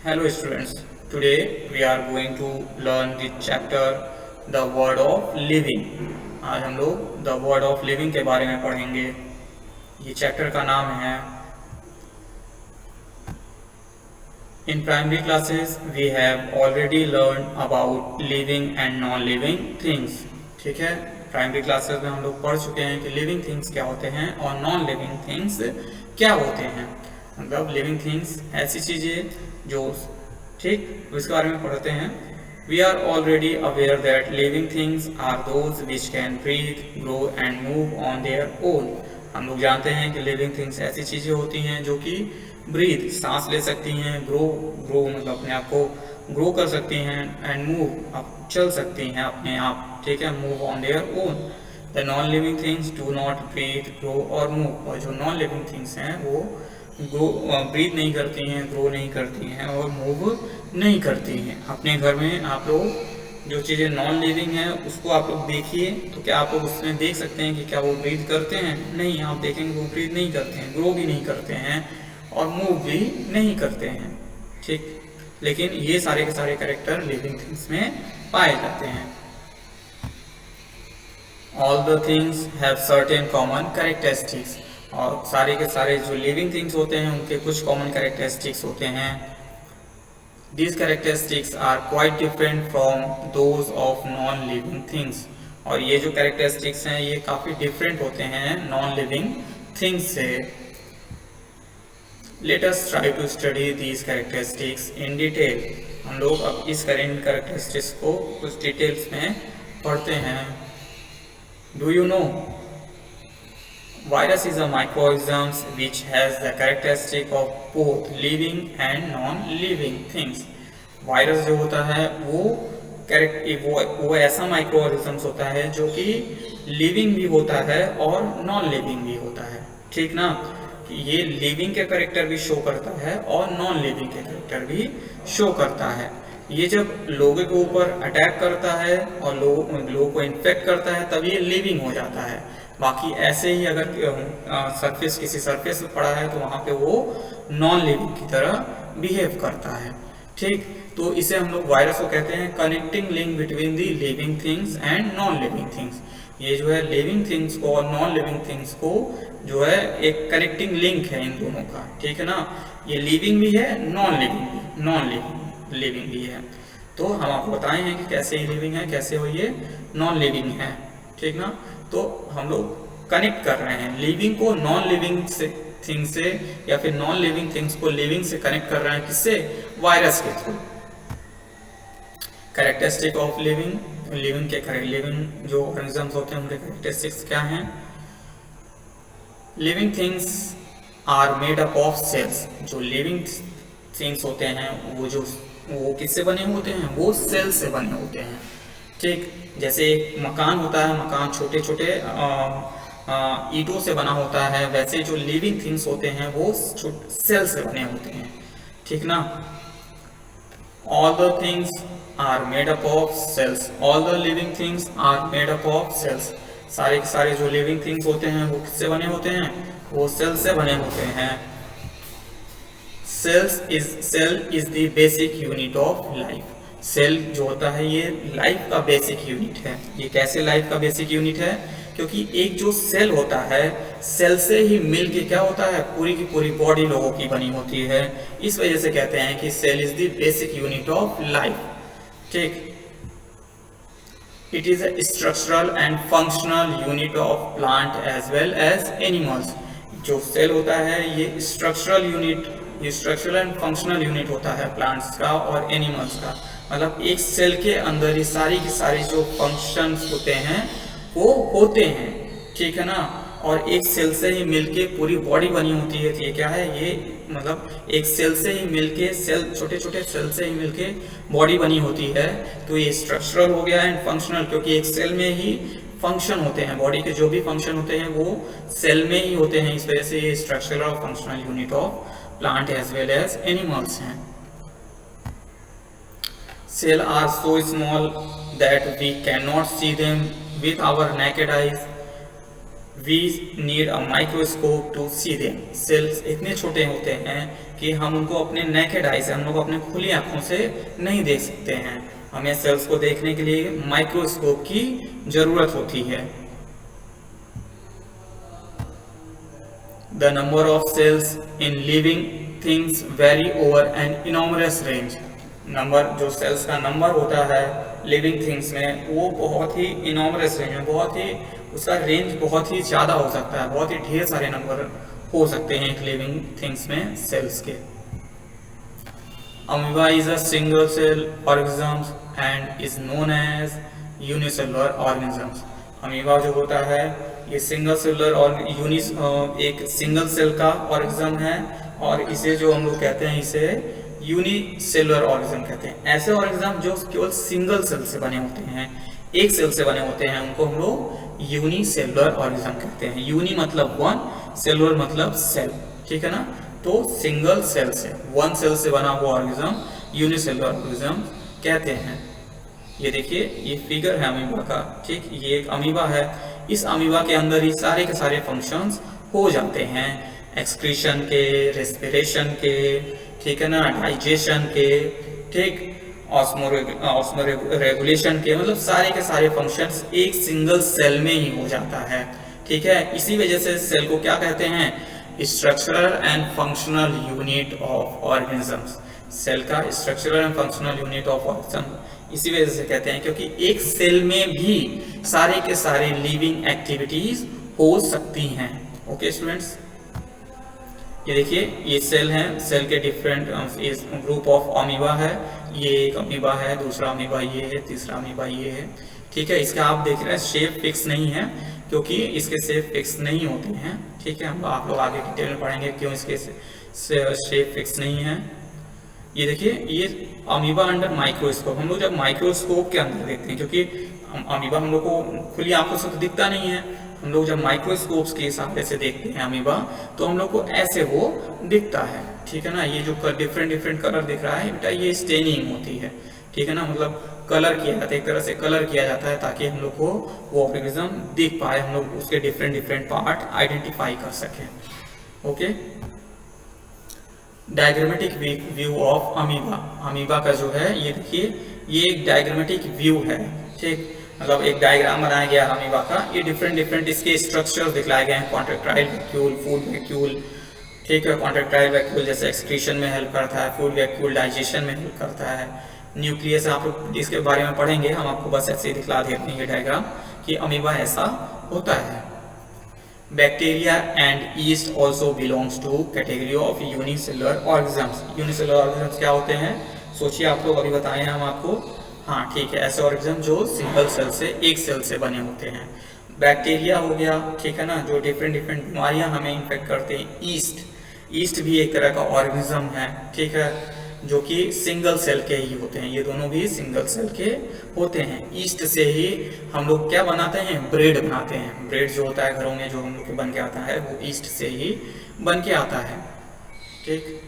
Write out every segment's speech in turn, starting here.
Hello students, today we are going to learn the chapter The Word of Living। आज हम लोग The Word of Living के बारे में पढ़ेंगे। ये चैप्टर का नाम है In primary classes we have already learned about living and non-living things। ठीक है, प्राइमरी क्लासेस में हम लोग पढ़ चुके हैं कि लिविंग थिंग्स क्या होते हैं और नॉन लिविंग थिंग्स क्या होते हैं। मतलब लिविंग थिंग्स ऐसी चीज़ें जो ठीक इसके बारे में पढ़ते हैं। We are already aware that living things are those which can breathe, grow and move on their own. हम लोग जानते हैं कि लिविंग थिंग्स ऐसी चीज़ें होती हैं जो कि ब्रीथ सांस ले सकती हैं, ग्रो मतलब अपने आप को ग्रो कर सकती हैं, एंड मूव अब चल सकती हैं अपने आप। ठीक है, move on their own. The non living things do not breathe, grow और मूव। और जो नॉन लिविंग थिंग्स हैं वो ब्रीथ नहीं करती हैं, ग्रो नहीं करती हैं और मूव नहीं करती हैं। अपने घर में आप लोग जो चीज़ें नॉन लिविंग हैं उसको आप लोग देखिए, तो क्या आप लोग उसमें देख सकते हैं कि क्या वो ब्रीथ करते हैं? नहीं, आप देखेंगे वो ब्रीथ नहीं करते हैं, ग्रो भी नहीं करते हैं और मूव भी नहीं करते हैं। ठीक, लेकिन ये सारे के सारे कैरेक्टर लिविंग थिंग्स में पाए जाते हैं। All the things have certain common characteristics. और सारे के सारे जो लिविंग थिंग्स होते हैं उनके कुछ कॉमन कैरेक्टरिस्टिक्स होते हैं। These characteristics are quite different from those of non-living things। और ये जो कैरेक्टरिस्टिक्स हैं ये काफ़ी डिफरेंट होते हैं नॉन लिविंग थिंग्स से। Let us try to study these characteristics in detail। हम लोग अब इस कैरेक्टरिस्टिक्स को कुछ डिटेल्स में पढ़ते हैं। Do you know? Virus is a microorganism which has the characteristic of both living and non-living things। Virus जो होता है वो ऐसा माइक्रो ऑर्गेनिज्म होता है जो कि लिविंग भी होता है और नॉन लिविंग भी होता है। ठीक ना, कि ये लिविंग के कैरेक्टर भी शो करता है और नॉन लिविंग के कैरेक्टर भी शो करता है। ये जब लोगों के ऊपर अटैक करता है और लोगों को इन्फेक्ट करता है तब ये लिविंग हो जाता है। बाकी ऐसे ही अगर किसी सरफेस पे पड़ा है तो वहाँ पे वो नॉन लिविंग की तरह बिहेव करता है। ठीक, तो इसे हम लोग वायरस को कहते हैं connecting link between the living things and non living things. ये जो है लिविंग थिंग्स को और नॉन लिविंग थिंग्स को जो है एक कनेक्टिंग लिंक है इन दोनों का। ठीक है ना, ये लिविंग भी है, नॉन लिविंग भी है। तो हम आपको बताए हैं कि कैसे ये लिविंग है, कैसे वो ये नॉन लिविंग है। ठीक ना, तो हम लोग कनेक्ट कर रहे हैं लिविंग को नॉन लिविंग थिंग से या फिर नॉन लिविंग थिंग्स को लिविंग से कनेक्ट कर रहे हैं। किससे? वायरस के थ्रू। कैरेक्टरिस्टिक ऑफ लिविंग के लिविंग जो ऑर्गेनिजम्स होते हैं उनके कैरेक्टरिस्टिक्स क्या हैं? Living things are made up of cells. जो लिविंग थिंग्स होते हैं वो किससे बने होते हैं? वो सेल से बने होते हैं। ठीक, जैसे एक मकान होता है, मकान छोटे छोटे ईंटों से बना होता है, वैसे जो लिविंग थिंग्स होते हैं वो सेल से बने होते हैं। ठीक ना, all the things are made up of cells. All the living things are made up of cells. सारे के सारे जो लिविंग थिंग्स होते हैं वो किससे बने होते हैं? वो सेल से बने होते हैं। Cell is the basic unit of life. Cell जो होता है ये लाइफ का बेसिक यूनिट है। ये कैसे लाइफ का बेसिक यूनिट है? क्योंकि एक जो सेल होता है, सेल से ही मिल के क्या होता है, पूरी की पूरी बॉडी लोगों की बनी होती है। इस वजह से कहते हैं कि cell is the basic unit of life. ठीक, it is a structural and functional unit of plant as well as animals. जो सेल होता है ये स्ट्रक्चरल एंड फंक्शनल यूनिट होता है प्लांट्स का और एनिमल्स का। मतलब एक सेल के अंदर ये सारी की सारी जो फंक्शंस होते हैं वो होते हैं। ठीक है ना, और एक सेल से ही मिलके पूरी बॉडी बनी होती है। तो ये क्या है? ये मतलब एक सेल से ही मिलके छोटे छोटे सेल से ही मिलके बॉडी बनी होती है। तो ये स्ट्रक्चरल हो गया एंड फंक्शनल, क्योंकि एक सेल में ही फंक्शन होते हैं, बॉडी के जो भी फंक्शन होते हैं वो सेल में ही होते हैं। इस वजह से ये स्ट्रक्चरल और functional unit of plant as well as animals हैं। Cells are so small that we cannot see them with our naked eyes। We need a microscope to see them. Cells इतने छोटे होते हैं कि हम उनको अपने नेकेड आई से, हम लोग अपने खुली आंखों से नहीं देख सकते हैं। हमें सेल्स को देखने के लिए माइक्रोस्कोप की जरूरत होती है। The number of cells in living things vary over an enormous range. Number, जो सेल्स का नंबर होता है लिविंग थिंग्स में, वो बहुत ही इनॉमरस रेंज में, बहुत ही उसका रेंज बहुत ही ज़्यादा हो सकता है, बहुत ही ढेर सारे नंबर हो सकते हैं एक लिविंग थिंग्स में सेल्स के। Amoeba is a single cell organism and is known as unicellular organism. Amoeba जो होता है ये सिंगल सेलुलर और एक सिंगल सेल का ऑर्गेनिज्म है, और इसे जो हम लोग कहते हैं इसे यूनिसेलुलर ऑर्गेनिज्म कहते हैं। ऐसे ऑर्गेनिज्म जो केवल सिंगल सेल से बने होते हैं, एक सेल से बने होते हैं, उनको हम लोग यूनिसेलुलर ऑर्गेनिज्म कहते हैं। यूनि मतलब वन, सेलुलर मतलब सेल, ठीक है ना। तो सिंगल सेल से, वन सेल से बना हुआ ऑर्गेनिज्म यूनिसेलुलर ऑर्गेनिज्म कहते हैं। ये देखिए, ये फिगर है अमीबा का, ठीक, ये एक अमीबा है। इस अमीबा के अंदर ही सारे के सारे फंक्शंस हो जाते हैं, एक्सक्रीशन के, रेस्पिरेशन के, ठीक है ना, डाइजेशन के, ठीक, ऑस्मो रेगुलेशन के, मतलब सारे के सारे फंक्शंस एक सिंगल सेल में ही हो जाता है, ठीक है। इसी वजह से सेल को क्या कहते हैं, structural and functional unit of organisms. Cell का structural and functional unit of organism इसी वजह से कहते हैं क्योंकि एक सेल में भी सारे के सारे लिविंग एक्टिविटीज हो सकती हैं। ओके स्टूडेंट्स, ये देखिए, ये सेल है, सेल के डिफरेंट ग्रुप ऑफ अमीबा है। ये एक अमीबा है, दूसरा अमीबा ये है, तीसरा अमीबा ये है, ठीक है। इसका आप देख रहे हैं शेप फिक्स नहीं है, क्योंकि इसके शेप फिक्स नहीं होते हैं, ठीक है। हम आप लोग आगे डिटेल में पढ़ेंगे क्यों इसके शेप फिक्स नहीं है। ये देखिए, ये अमीबा अंडर माइक्रोस्कोप, हम लोग जब माइक्रोस्कोप के अंदर देखते हैं, क्योंकि अमीबा हम लोग को खुली आंखों से तो दिखता नहीं है, हम लोग जब माइक्रोस्कोप के हिसाब से देखते हैं अमीबा, तो हम लोग को ऐसे वो दिखता है, ठीक है ना। ये जो डिफरेंट डिफरेंट कलर दिख रहा है बेटा, ये स्टेनिंग होती है, ठीक है ना, मतलब कलर किया जाता है, एक तरह से कलर किया जाता है ताकि हम लोग को वो ऑर्गेनिज्म दिख पाए, हम लोग उसके डिफरेंट डिफरेंट पार्ट आइडेंटिफाई कर सकें। Okay, diagrammatic view of amoeba. Amoeba का जो है, ये देखिए, ये एक डायग्रामेटिक व्यू है, ठीक, मतलब एक डायग्राम बनाया गया है अमीबा का। ये डिफरेंट डिफरेंट इसके स्ट्रक्चर्स दिखलाए गए हैं, कॉन्ट्रैक्टाइल वैक्यूल, फूड वैक्यूल, ठीक है। कॉन्ट्रैक्टाइल वैक्यूल जैसे एक्सक्रीशन में हेल्प करता है, फूड वैक्यूल डाइजेशन में हेल्प करता है, न्यूक्लियस आप लोग इसके बारे में पढ़ेंगे, हम आपको बस ऐसे ही दिखला देते हैं ये डायग्राम कि अमीबा ऐसा होता है। Bacteria and yeast also belongs to category of unicellular organisms. Unicellular organisms क्या होते हैं, सोचिए, आप लोग अभी बताए हैं हम आपको, हाँ ठीक है, ऐसे ऑर्गेनिज्म जो सिंगल सेल से, एक सेल से बने होते हैं। बैक्टीरिया हो गया, ठीक है ना, जो डिफरेंट डिफरेंट बीमारियां हमें इन्फेक्ट करते हैं। ईस्ट भी एक तरह का ऑर्गेनिज्म है, ठीक है, जो कि सिंगल सेल के ही होते हैं, ये दोनों भी सिंगल सेल के होते हैं। ईस्ट से ही हम लोग क्या बनाते हैं, ब्रेड बनाते हैं। ब्रेड जो होता है घरों में जो हम लोग को बन के आता है, वो ईस्ट से ही बन के आता है, ठीक।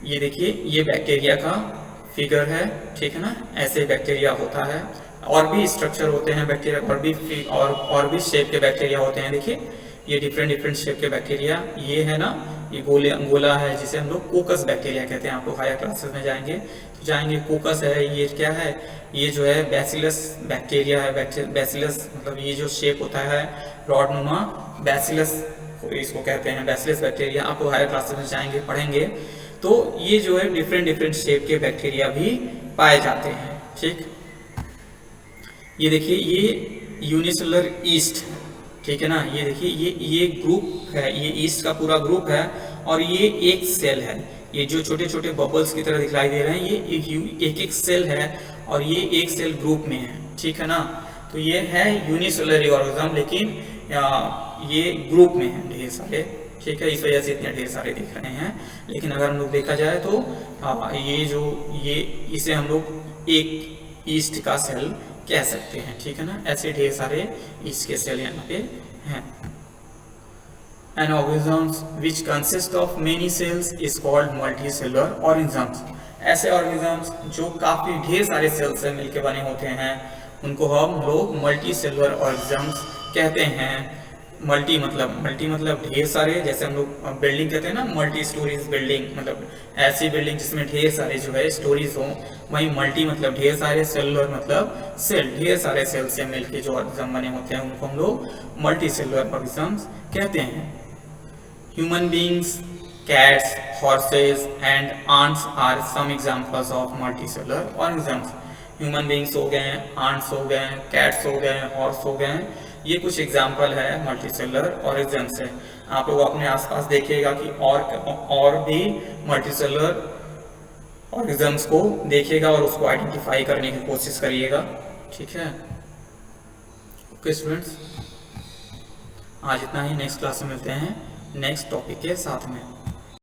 ये देखिए, ये बैक्टीरिया का फिगर है, ठीक है ना, ऐसे बैक्टीरिया होता है। और भी स्ट्रक्चर होते हैं बैक्टीरिया, और भी शेप के बैक्टीरिया होते हैं। देखिए, ये डिफरेंट डिफरेंट शेप के बैक्टीरिया, ये है ना, ये गोला है जिसे हम लोग कोकस बैक्टीरिया कहते हैं। आप लोग हायर क्लासेस में जाएंगे तो जाएंगे, कोकस है, ये क्या है, ये जो है बैसिलस बैक्टीरिया है। बैसिलस मतलब ये जो शेप होता है रॉडनुमा, बैसिलस इसको कहते हैं, बैसिलस बैक्टीरिया। आप लोग हायर क्लासेस में जाएंगे पढ़ेंगे, तो ये जो है डिफरेंट डिफरेंट शेप के बैक्टीरिया भी पाए जाते हैं, ठीक। ये देखिए, ये यूनिसेलुलर ईस्ट, ठीक है ना, ये देखिए, ये ग्रुप है, ये ईस्ट का पूरा ग्रुप है, और ये एक सेल है। ये जो छोटे छोटे बबल्स की तरह दिखाई दे रहे हैं, ये एक एक सेल है, और ये एक सेल ग्रुप में है, ठीक है ना। तो ये है यूनिसेलुलर ऑर्गेनिज्म, लेकिन ये ग्रुप में है ढेर सारे, ठीक है, इस वजह से इतने ढेर सारे दिख रहे हैं। लेकिन अगर हम लोग देखा जाए तो ये इसे हम लोग एक ईस्ट का सेल कह सकते हैं, ठीक है ना। ऐसे ढेर सारे ईस्ट के सेल यहाँ पे हैं। An organisms which consist of many cells is called multicellular organisms. ऐसे organisms जो काफी ढेर सारे सेल से मिलकर बने होते हैं, उनको हम लोग मल्टी सेलुलर ऑर्गेनिजम्स कहते हैं मल्टी मतलब ढेर सारे, जैसे हम लोग बिल्डिंग कहते हैं ना, मल्टी स्टोरीज बिल्डिंग, मतलब ऐसी बिल्डिंग जिसमें ढेर सारे जो है स्टोरीज हो। वहीं मल्टी मतलब ढेर सारे, सेलुलर मतलब सेल, ढेर सारे सेल से मिलके जो ऑर्गेनिज्म बने होते हैं उनको हम लोग मल्टी सेलुलर ऑर्गेनिजम्स कहते हैं। Human beings, cats, horses and ants are some examples of multicellular organisms. Human beings हो गए, आंट्स हो गए, कैट्स हो गए, हॉर्स हो गए, ये कुछ एग्जाम्पल है मल्टीसेलुलर ऑर्गेनिजम्स है। आप लोग अपने आसपास देखिएगा कि और भी मल्टीसेलुलर ऑर्गेनिजम्स को देखिएगा और उसको आइडेंटिफाई करने की कोशिश करिएगा। ठीक है, ओके स्टूडेंट्स, आज इतना ही। नेक्स्ट क्लास में मिलते हैं नेक्स्ट टॉपिक के साथ में।